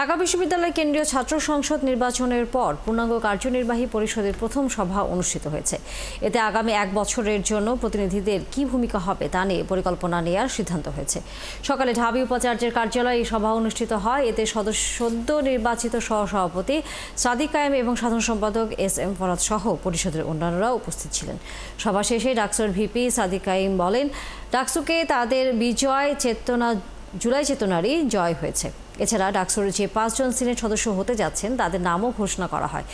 ঢাকা বিশ্ববিদ্যালয় কেন্দ্রীয় ছাত্র সংসদ নির্বাচনের পর পূর্ণাঙ্গ কার্যনির্বাহী পরিষদের প্রথম সভা অনুষ্ঠিত হয়েছে। এতে আগামী 1 বছরের জন্য প্রতিনিধিদের কী ভূমিকা হবে তা নিয়ে পরিকল্পনা নেওয়ার সিদ্ধান্ত হয়েছে। সকালে ঢাবি উপাচার্যের কার্যালয়ে এই সভা অনুষ্ঠিত হয়। এতে সদ্য নির্বাচিত সহসভাপতি সাদিক কায়েম এবং সাধারণ সম্পাদক SM ফরাদ সহ পরিষদের অন্যান্যরা উপস্থিত ছিলেন। সভা শেষে ডাকসুর ভিপি সাদিক কায়েম বলেন, ডাকসুকে তাদের জুলাই চেতনারই জয় হয়েছে। এছাড়া ডাকসুর যে 5 জন সিনেট সদস্য হতে যাচ্ছেন তাদের নামও ঘোষণা করা হয়।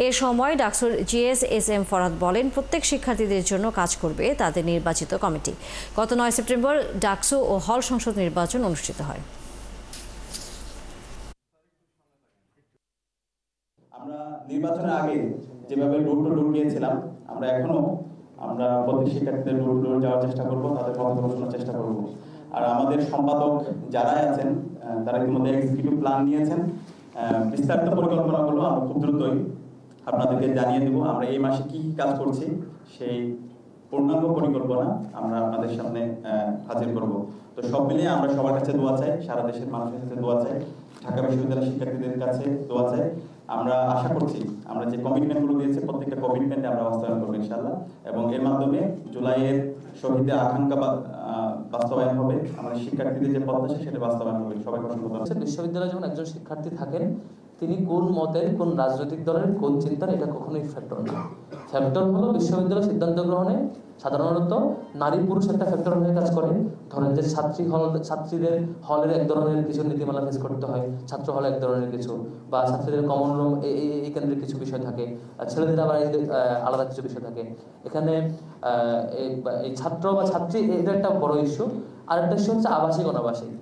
এ সময় ডাকসুর GS SM ফরাদ বলেন, প্রত্যেক শিক্ষার্থীদের জন্য কাজ করবে তাদের নির্বাচিত কমিটি। গত 9 সেপ্টেম্বর ডাকসু ও হল সংসদ নির্বাচন অনুষ্ঠিত হয়। আমরা নির্বাচনের আগে যেভাবে ডোর টু ডোর গিয়েছিলাম, আমরা প্রত্যেক শিক্ষার্থীদের ডোর টু ডোর যাওয়ার চেষ্টা করব, তাদের কথা শোনার চেষ্টা করব। আর আমাদের সম্পাদক যারাই আছেন তারা ইতিমধ্যে এক্সিকিউটিভ প্ল্যান নিয়েছেন। বিস্তারিত পরিকল্পনাগুলো আমরা খুব দ্রুতই আপনাদেরকে জানিয়ে দেব। আমরা এই মাসে কি কাজ করছি সেই পূর্ণাঙ্গ পরিকল্পনা আমরা আপনাদের সামনে হাজির করব। তো সব মিলিয়ে আমরা সবার কাছে দোয়া চাই, সারা দেশের মানুষের কাছে দোয়া চাই, ঢাকা বিশ্ববিদ্যালয়ের শিক্ষার্থীদের কাছে দোয়া চাই। আমরা আশা করছি আমরা যে কমিটমেন্টগুলো দিয়েছি প্রত্যেকটা কমিটমেন্টে আমরা বাস্তবায়ন করবো ইনশাআল্লাহ, এবং এর মাধ্যমে জুলাইয়ের শহীদের আকাঙ্ক্ষা বাস্তবায়ন হবে, আমাদের শিক্ষার্থীদের যে প্রত্যাশা সেটা বাস্তবায়ন হবে। সবাইকে অসংখ্য ধন্যবাদ। বিশ্ববিদ্যালয়ে যখন একজন শিক্ষার্থী থাকেন, তিনি কোন মতের, কোন রাজনৈতিক দলের, কোন চিন্তার, এটা কখনোই ফ্যাক্টর না। ফ্যাক্টর হলো বিশ্ববিদ্যালয় সিদ্ধান্ত গ্রহণে সাধারণত নারী পুরুষ একটা ফ্যাক্টর হয়ে কাজ করে। ধরেন যে ছাত্রীদের হলের এক ধরনের কিছু নীতিমালা ফেস করতে হয়, ছাত্র হলে এক ধরনের কিছু, বা ছাত্রীদের কমন রুম এই কেন্দ্রের কিছু বিষয় থাকে, ছেলেদের আবার আলাদা কিছু বিষয় থাকে। এখানে এই ছাত্র বা ছাত্রী এটা একটা বড় ইস্যু। আরেকটা ইস্যু হচ্ছে আবাসিক অনাবাসিক।